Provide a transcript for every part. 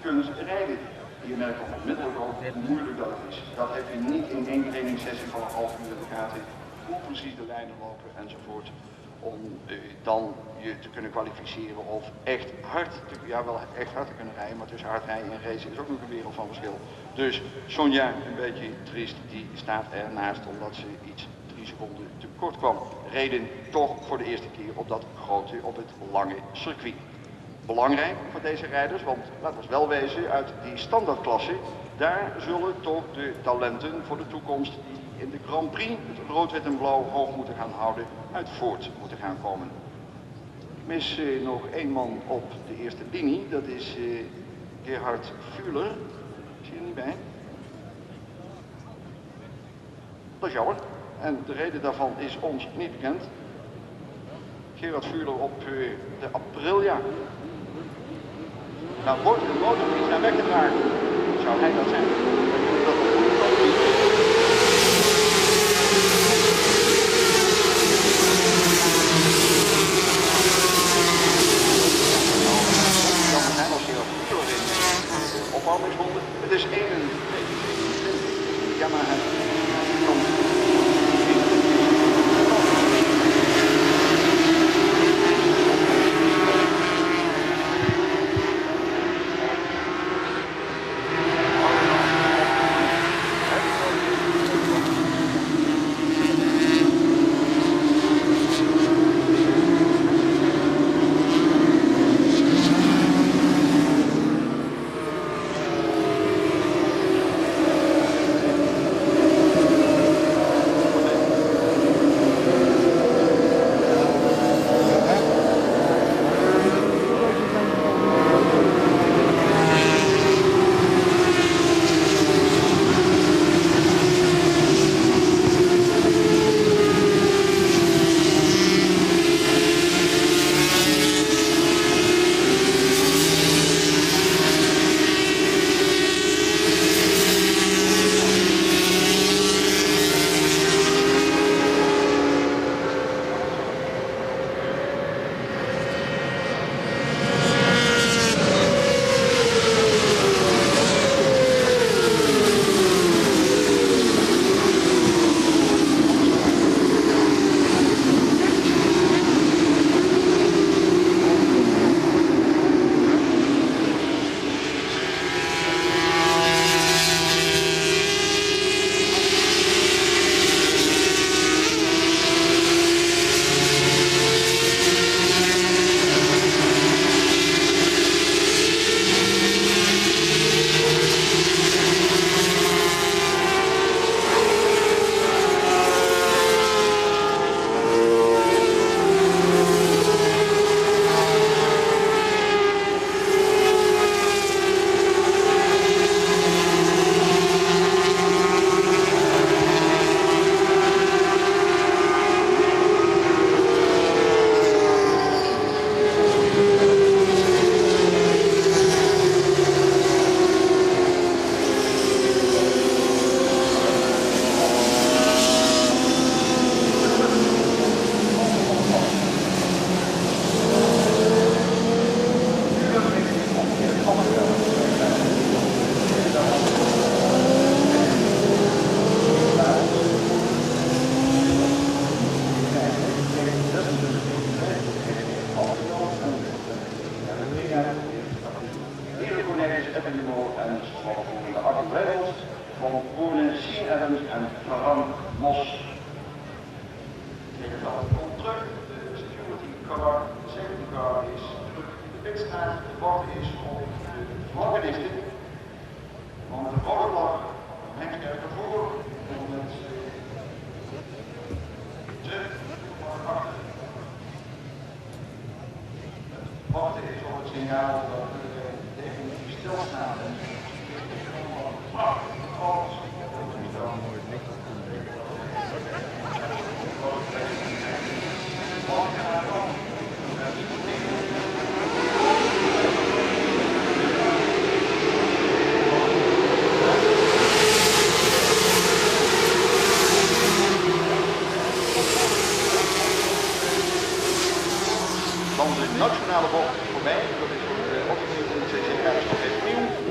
kunt rijden. Je merkt onmiddellijk ook hoe moeilijk dat is. Dat heb je niet in één trainingssessie van een half uur in de gaten. Hoe precies de lijnen lopen enzovoort. Om dan je te kunnen kwalificeren of echt hard, wel echt hard te kunnen rijden, maar tussen hard rijden en racen is ook nog een wereld van verschil. Dus Sonja, een beetje triest, die staat ernaast omdat ze iets 3 seconden tekort kwam. Reden toch voor de eerste keer op dat grote, op het lange circuit. Belangrijk voor deze rijders, want laten we eens wel wezen, uit die standaardklasse, daar zullen toch de talenten voor de toekomst die in de Grand Prix het rood, wit en blauw hoog moeten gaan houden, uit voort moeten gaan komen. Ik mis nog 1 man op de eerste linie, dat is Gerhard Fuhler. Zie je er niet bij? Dat is jammer. En de reden daarvan is ons niet bekend. Gerhard Fuhler op de Aprilia. Nou, wordt de motor niet naar weg te dragen. Zou hij dat zijn? Opwarmingsronde. Het is 1 Yamaha. en Frank Mos. Tegen dat komt terug, de security car, de safety car is terug in de pitstraat, de wacht is op de vlaggenisten. Want de rode vlag hangt er voor en met terug achter. Het wachten is op het signaal dat we definitief stilstaan. Dan de nationale bocht voorbij, dat is opnieuw in de CC nog even nieuw.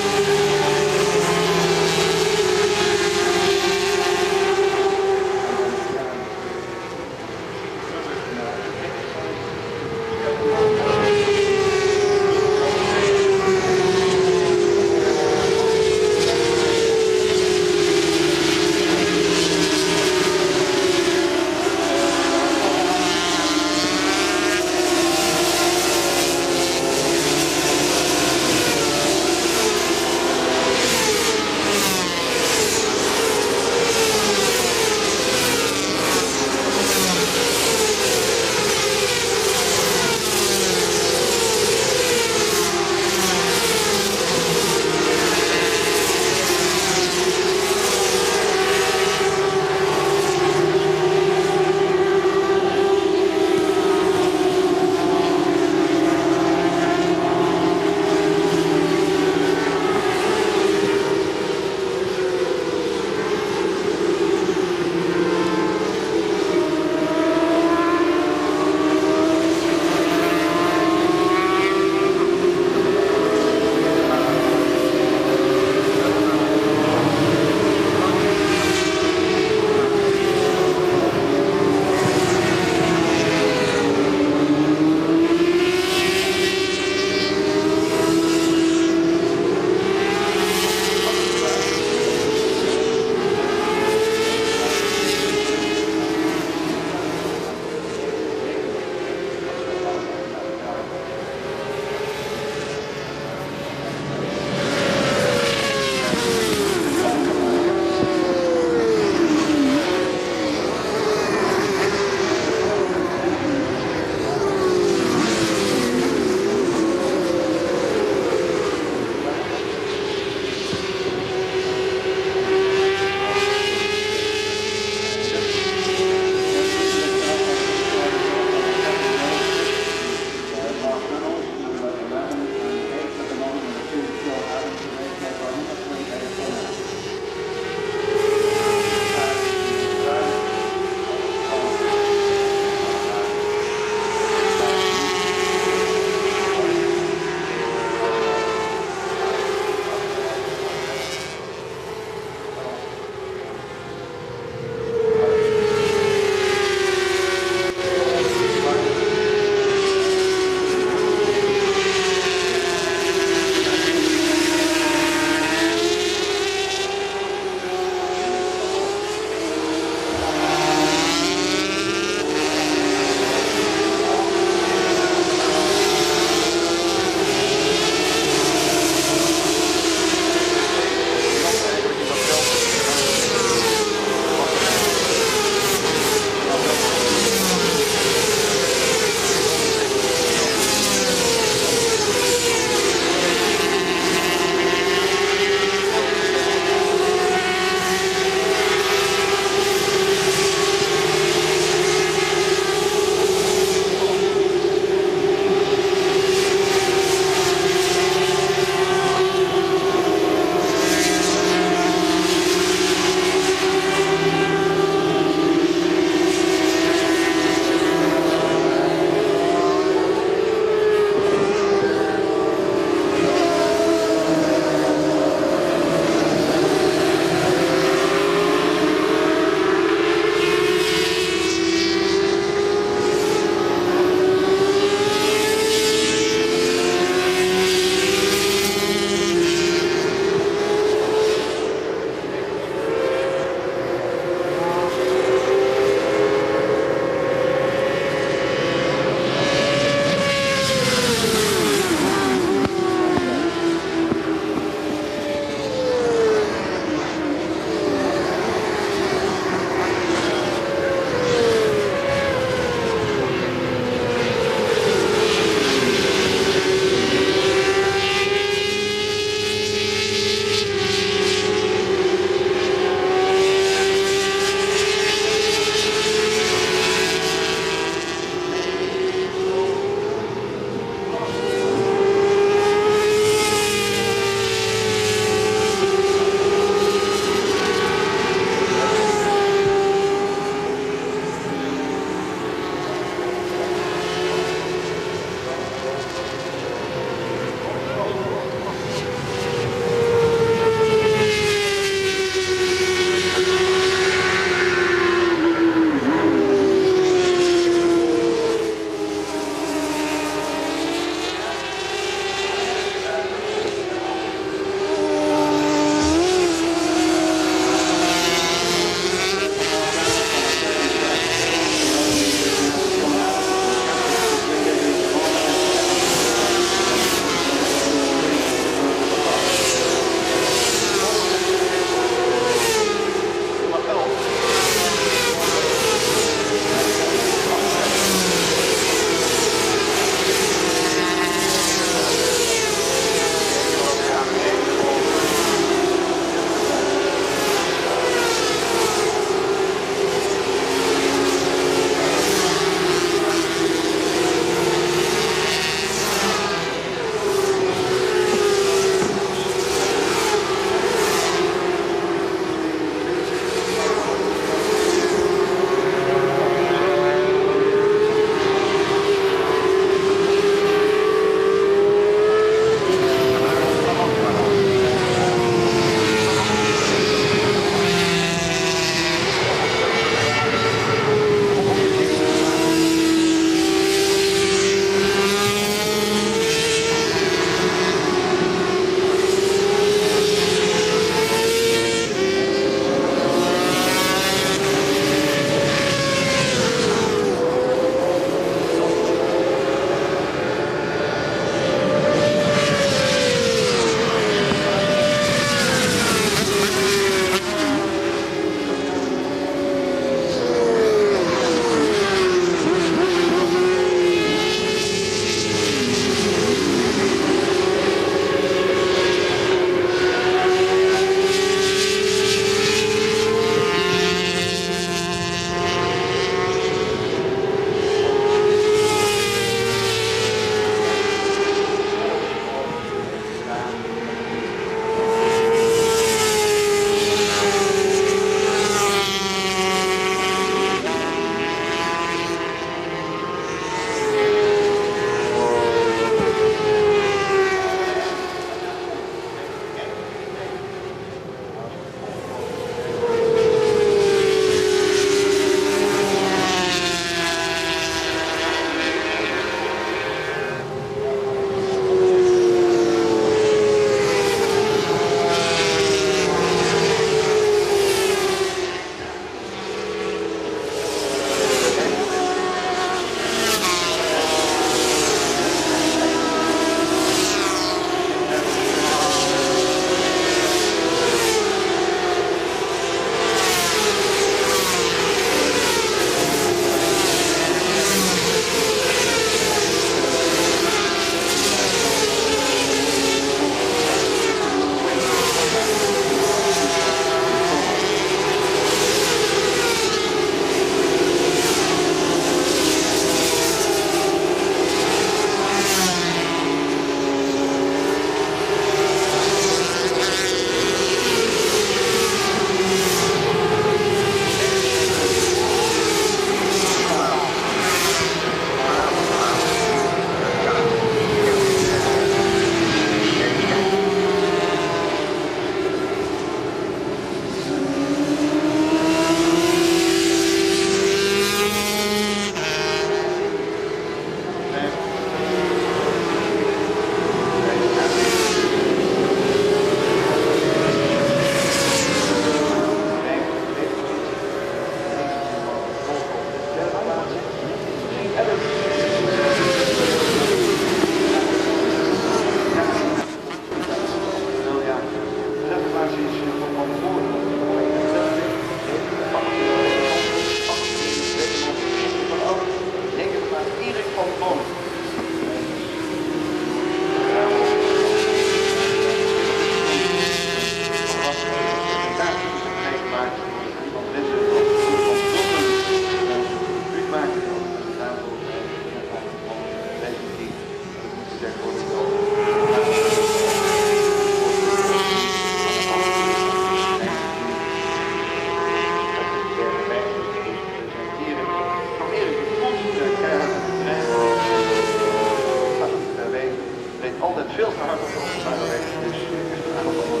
veel te hard op de openbare weg. Dus echt een aantal van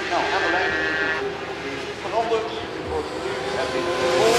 nou, aan de lijn is het veranderd. Het wordt nu en dit vol.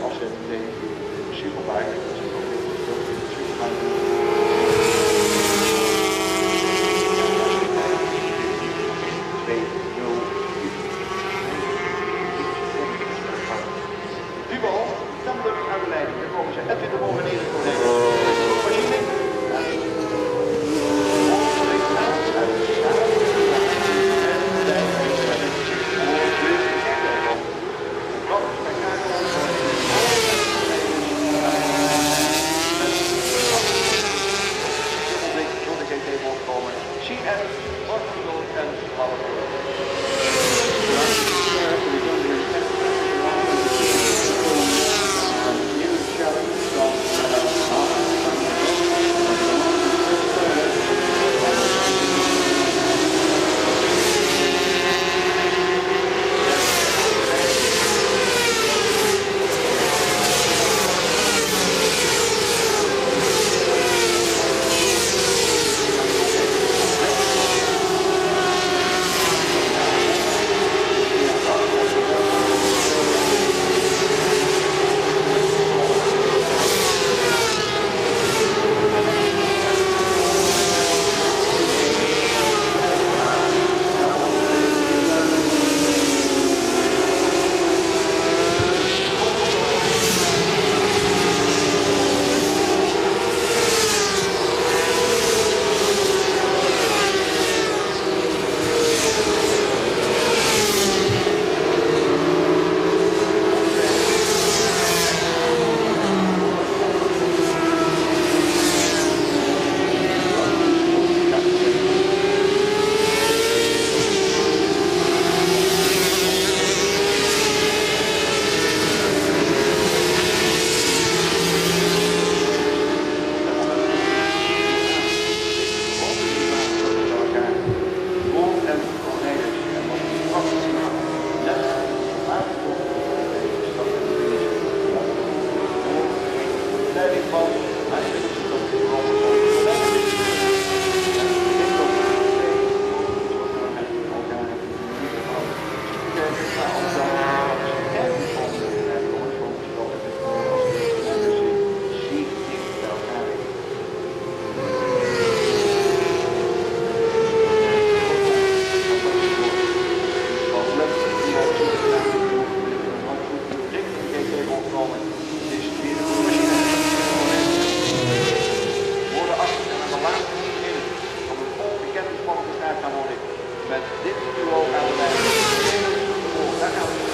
Als het de Superbike, dat is ook heel goed, Superbike. Duo, dan de aan de leiding. Dan komen ze Edwin de Boven in het machine. met dit duo aan de lijn. Daar gaan we.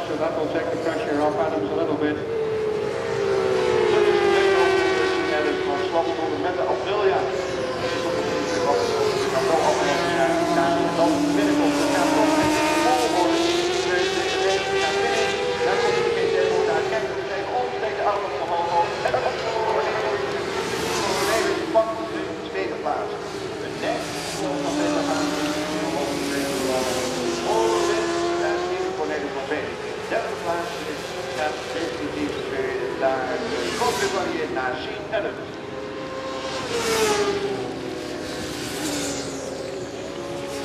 So that will take the pressure off Adams a little bit. Met de Aprilia. Dat kan wel afgelopen zijn. En dan binnenkomt de gaat nog met de volgorde. Gaat binnen. Dan komt de GT daar. Kijk hem tegen ons. Steekt de auto omhoog. En dan komt de volgorde. Even de pak op de tweede plaats. De nek van deze gaan. Derde plaats gaat definitief naar de grote variëteit naar tijdens.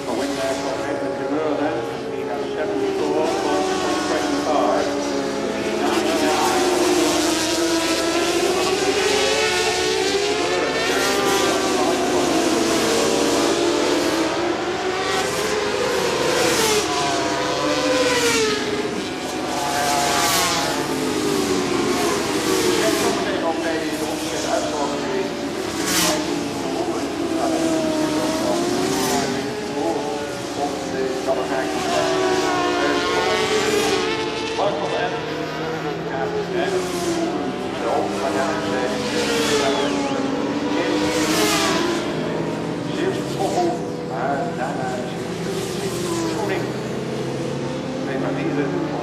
Going back on Edmund Jamur then, he has 74 points on 25. 99.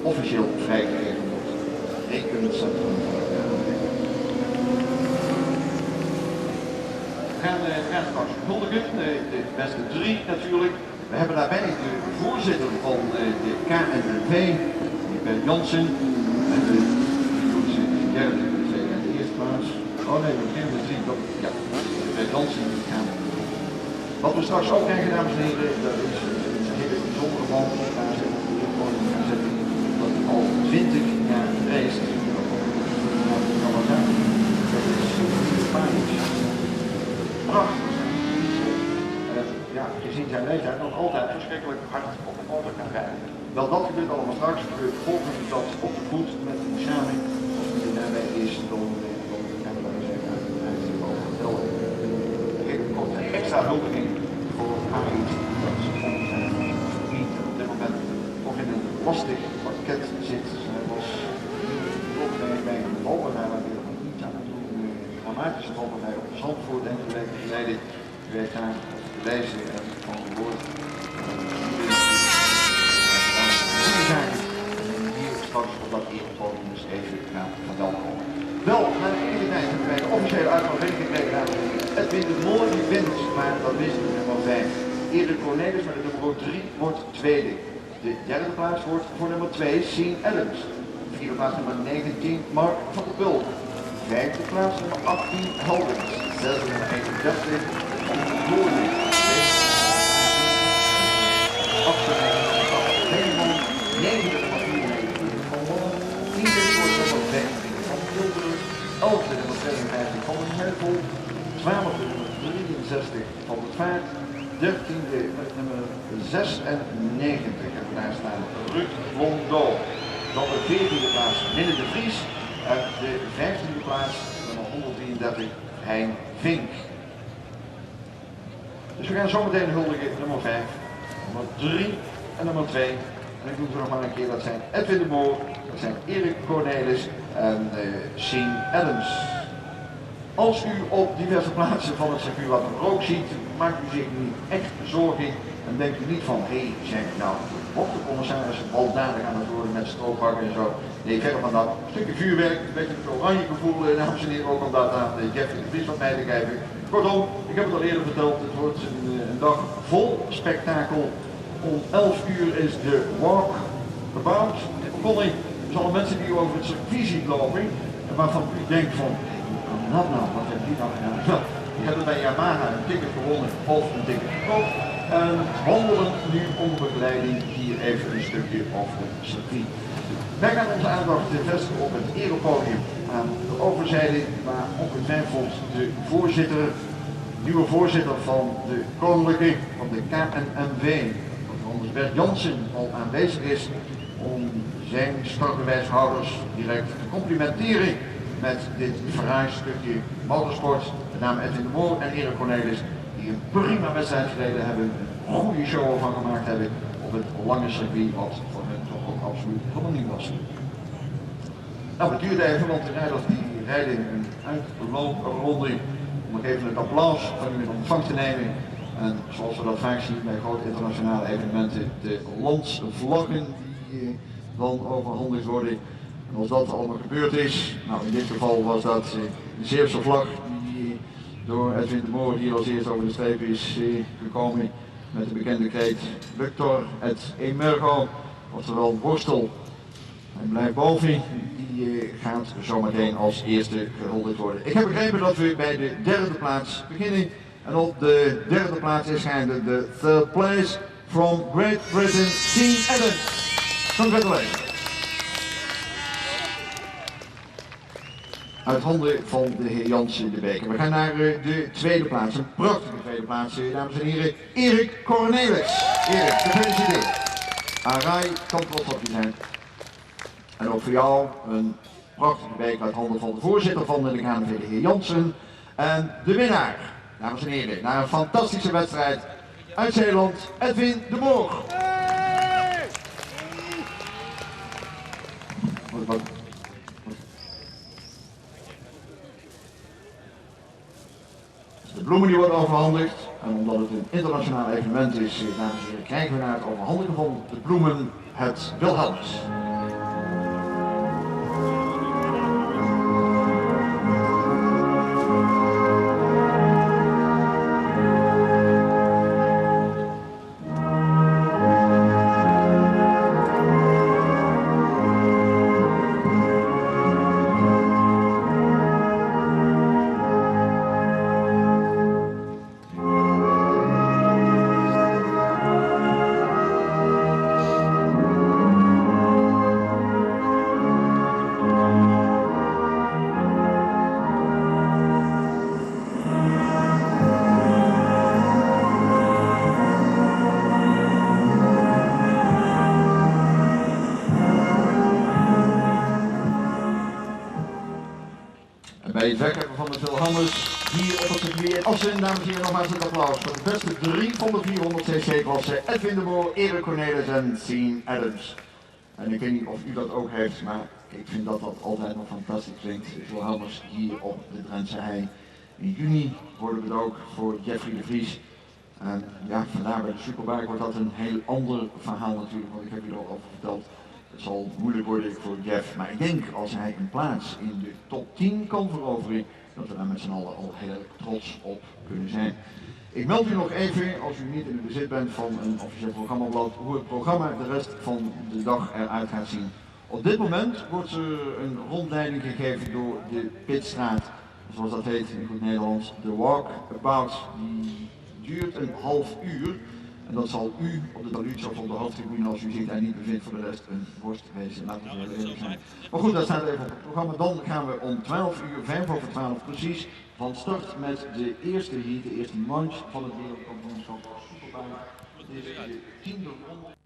Officieel vrijgegeven wordt. Rekencentrum. We gaan straks huldigen, de beste 3 natuurlijk. We hebben daarbij de voorzitter van de KNNV, bij Jansen. En de derde, de tweede en de eerste plaats. Oh nee, we beginnen met 3. Ja, bij Jansen gaan. Wat we straks ook krijgen, dames en heren, dat is een hele bijzondere man. Daar zijn we de podium gaan zetten. Dat hij al 20 jaar reist. Dat is panisch. Prachtig. Ja, gezien zijn leeftijd nog altijd verschrikkelijk hard op de motor kan rijden. Wel, dat gebeurt allemaal straks. Volgens dat op de voet met de beschaming. Als die daarbij is, dan gaan we daar eens even uit de boven vertellen. Er komt een extra huldiging voor Arie. Dat is niet op dit moment nog in een lastig pakket zit. Hij was ook bij een valpartij waar hij niet aan het doen. Een dramatische valpartij op Zandvoort enkele weken geleden. U heeft daar lezen en van gehoord. Goede zaken. En hier straks op dat ereforum dus even gaan verwelkomen. Wel, na de enige tijd hebben wij de officiële uitnodiging gekregen, dames en heren. Edwin de Moor die wint, maar dat wist u nummer 5. Erik Cornelis met de nummer 3 wordt tweede. De derde plaats wordt voor nummer 2 Sean Adams. De vierde plaats nummer 19 Mark van der Pul. Vijfde plaats nummer 18 Heldens. Zesde nummer 31 Glory. Negende nummer 94 van Londen. Tiende wordt nummer 25 van Tilburg. Elfde nummer 52 van de Heuvel. 12e nummer 63 van het Vaart. 13e nummer 96 en daar staan Ruud Blondeau. Dan de 14e plaats Minne de Vries. En de 15e plaats nummer 133 Hein Vink. Dus we gaan zometeen huldigen nummer 5, nummer 3 en nummer 2. En ik doe het nog maar een keer, dat zijn Edwin de Moor, dat zijn Erik Cornelis en Sean Adams. Als u op diverse plaatsen van het circuit wat rook ziet, maakt u zich niet echt zorgen en denkt u niet van, hé, zijn nou, wordt de commissaris baldadig aan het worden met stroopbakken en zo. Nee, verder van dat. Een stukje vuurwerk, een beetje het oranje gevoel, dames en heren, ook om dat aan Jeffrey de Vries wat mij te geven. Kortom, ik heb het al eerder verteld, het wordt een dag vol spektakel. Om 11 uur is de walk about begonnen. Er zijn al mensen die over het circuit zien lopen en waarvan u denkt van, wat nou, wat heb die nou gedaan? Nou, die hebben bij Yamaha een ticket gewonnen of een ticket gekocht. En wandelen nu onder begeleiding hier even een stukje over het circuit. Wij gaan onze aandacht vestigen op het eropodium aan de overzijde, waar ongetwijfeld de voorzitter, nieuwe voorzitter van de Koninklijke, van de KNMV, anders Bert Jansen, al aanwezig is om zijn startbewijshouders direct te complimenteren met dit fraai stukje motorsport. Met name Edwin de Moor en Erik Cornelis, die een prima wedstrijd gereden hebben, een goede show van gemaakt hebben op het lange circuit, wat voor hen toch ook absoluut helemaal nieuw was. Nou, het duurt even, want de rijders die rijden een uitloopronde. Om nog even het applaus van u in ontvangst te nemen. En zoals we dat vaak zien bij grote internationale evenementen, de landsvlaggen die dan overhandigd worden. En als dat allemaal gebeurd is, nou in dit geval was dat de Zeeuwse vlag die door Edwin de Moor hier als eerste over de streep is gekomen met de bekende kreet Victor et Emergo, oftewel worstel. Hij blijft boven, die gaat zometeen als eerste gehuldigd worden. Ik heb begrepen dat we bij de derde plaats beginnen. En op de derde plaats is gaande de third place from Great Britain, Sean Adams. Congratulations. Uit handen van de heer Jansen de beker. We gaan naar de tweede plaats, een prachtige tweede plaats, dames en heren. Erik Cornelis. Erik, gefeliciteerd. Arai kan trots op je zijn. En ook voor jou een prachtige beker uit handen van de voorzitter van de KNVB, de heer Jansen. En de winnaar, dames en heren, na een fantastische wedstrijd uit Zeeland, Edwin de Moor. De bloemen die worden overhandigd. En omdat het een internationaal evenement is, dames en heren, krijgen we na het overhandigen van de bloemen het Wilhelmus. Bij het weggeven van de Wilhelmus hier op het circuit in Assen, dames en heren, nogmaals een applaus voor de beste 3 van de 400cc klasse, Edwin de Boer, Erik Cornelis en Sean Adams. En ik weet niet of u dat ook heeft, maar ik vind dat dat altijd nog fantastisch klinkt. Wilhelmus hier op de Drentse hei. In juni worden we het ook voor Jeffrey de Vries. En ja, vandaar bij de Superbike wordt dat een heel ander verhaal natuurlijk, want ik heb u er al over verteld. Het zal moeilijk worden voor Jeff, maar ik denk als hij een plaats in de top 10 kan veroveren, dat we daar met z'n allen al heel erg trots op kunnen zijn. Ik meld u nog even, als u niet in het bezit bent van een officieel programmablad, hoe het programma de rest van de dag eruit gaat zien. Op dit moment wordt er een rondleiding gegeven door de Pitstraat, zoals dat heet in goed Nederlands, de walkabout. Die duurt een half uur. En dat zal u op de taludje of op de hoofdtribune, als u zich daar niet bevindt, voor de rest een worst wezen. Laten we heel eerlijk zijn. Maar goed, dat staat even op het programma. Dan gaan we om 12 uur, 5 over 12 precies, van start met de eerste heat, de eerste manche van het wereldkampioenschap Superbike. Dit is de 10e ronde.